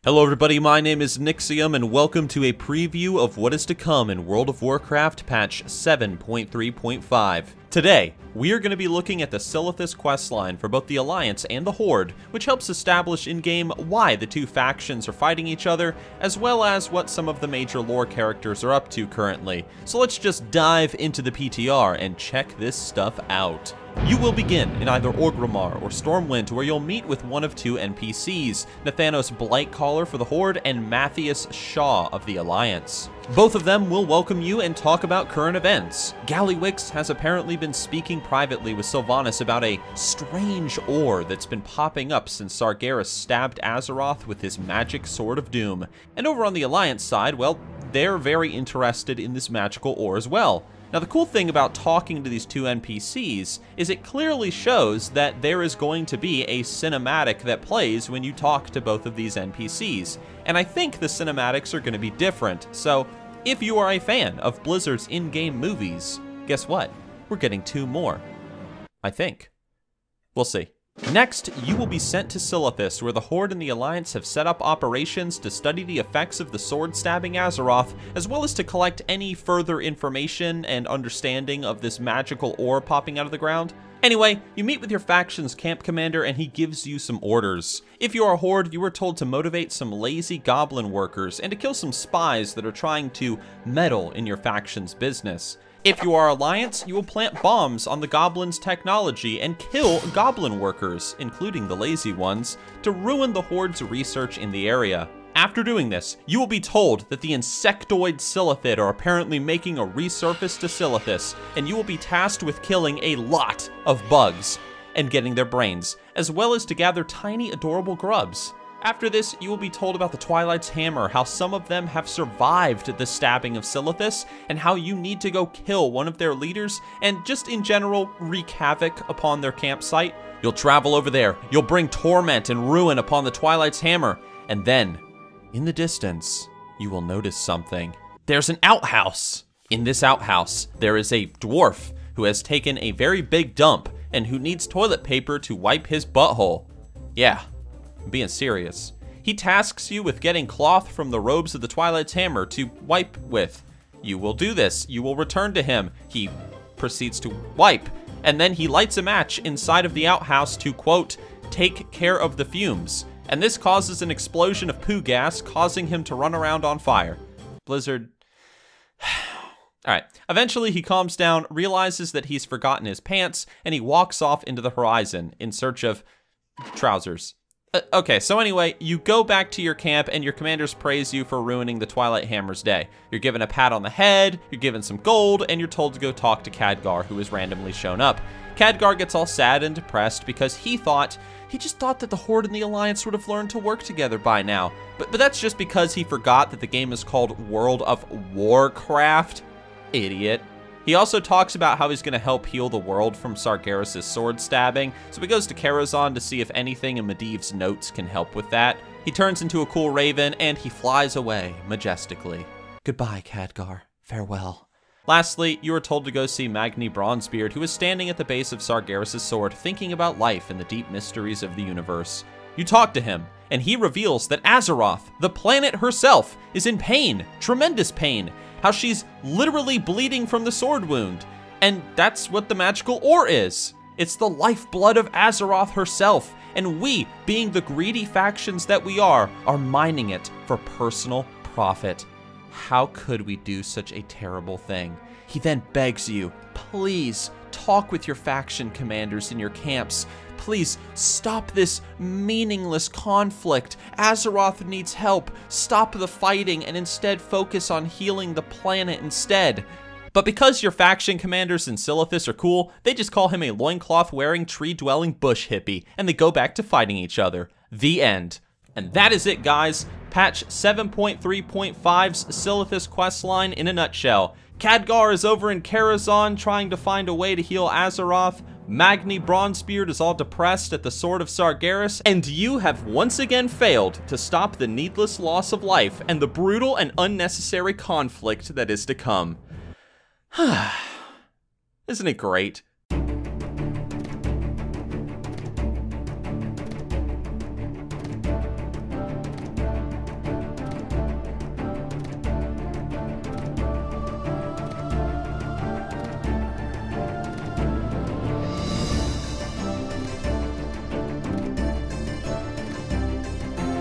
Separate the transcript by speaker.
Speaker 1: Hello everybody, my name is Nixxiom and welcome to a preview of what is to come in World of Warcraft patch 7.3.5. Today, we are going to be looking at the Silithus Questline for both the Alliance and the Horde, which helps establish in-game why the two factions are fighting each other, as well as what some of the major lore characters are up to currently. So let's just dive into the PTR and check this stuff out. You will begin in either Orgrimmar or Stormwind, where you'll meet with one of two NPCs, Nathanos Blightcaller for the Horde and Matthias Shaw of the Alliance. Both of them will welcome you and talk about current events. Gallywix has apparently been speaking privately with Sylvanas about a strange ore that's been popping up since Sargeras stabbed Azeroth with his magic Sword of Doom. And over on the Alliance side, well, they're very interested in this magical ore as well. Now, the cool thing about talking to these two NPCs is it clearly shows that there is going to be a cinematic that plays when you talk to both of these NPCs. And I think the cinematics are going to be different. So, if you are a fan of Blizzard's in-game movies, guess what? We're getting two more. I think. We'll see. Next, you will be sent to Silithus, where the Horde and the Alliance have set up operations to study the effects of the sword stabbing Azeroth, as well as to collect any further information and understanding of this magical ore popping out of the ground. Anyway, you meet with your faction's camp commander and he gives you some orders. If you are a Horde, you are told to motivate some lazy goblin workers and to kill some spies that are trying to meddle in your faction's business. If you are Alliance, you will plant bombs on the goblins' technology and kill goblin workers, including the lazy ones, to ruin the Horde's research in the area. After doing this, you will be told that the insectoid Silithid are apparently making a resurface to Silithus, and you will be tasked with killing a lot of bugs and getting their brains, as well as to gather tiny adorable grubs. After this, you will be told about the Twilight's Hammer, how some of them have survived the stabbing of Silithus, and how you need to go kill one of their leaders, and just in general, wreak havoc upon their campsite. You'll travel over there, you'll bring torment and ruin upon the Twilight's Hammer, and then, in the distance, you will notice something. There's an outhouse. In this outhouse, there is a dwarf who has taken a very big dump, and who needs toilet paper to wipe his butthole. Yeah. Being serious. He tasks you with getting cloth from the robes of the Twilight's Hammer to wipe with. You will do this. You will return to him. He proceeds to wipe, and then he lights a match inside of the outhouse to, quote, take care of the fumes. And this causes an explosion of poo gas, causing him to run around on fire. Blizzard. Alright, eventually he calms down, realizes that he's forgotten his pants, and he walks off into the horizon in search of trousers. Okay, so anyway, you go back to your camp and your commanders praise you for ruining the Twilight Hammer's day. You're given a pat on the head, you're given some gold, and you're told to go talk to Khadgar, who has randomly shown up. Khadgar gets all sad and depressed because he just thought that the Horde and the Alliance would have learned to work together by now. But that's just because he forgot that the game is called World of Warcraft. Idiot. He also talks about how he's going to help heal the world from Sargeras' sword stabbing, so he goes to Karazhan to see if anything in Medivh's notes can help with that. He turns into a cool raven, and he flies away, majestically. Goodbye, Khadgar. Farewell. Lastly, you are told to go see Magni Bronzebeard, who is standing at the base of Sargeras' sword, thinking about life and the deep mysteries of the universe. You talk to him, and he reveals that Azeroth, the planet herself, is in pain, tremendous pain, how she's literally bleeding from the sword wound. And that's what the magical ore is. It's the lifeblood of Azeroth herself, and we, being the greedy factions that we are mining it for personal profit. How could we do such a terrible thing? He then begs you, please talk with your faction commanders in your camps. Please stop this meaningless conflict. Azeroth needs help. Stop the fighting and instead focus on healing the planet instead. But because your faction commanders in Silithus are cool, they just call him a loincloth-wearing, tree-dwelling bush hippie, and they go back to fighting each other. The end. And that is it, guys. Patch 7.3.5's Silithus Questline in a nutshell. Khadgar is over in Karazhan trying to find a way to heal Azeroth. Magni Bronzebeard is all depressed at the Sword of Sargeras, and you have once again failed to stop the needless loss of life and the brutal and unnecessary conflict that is to come. Isn't it great?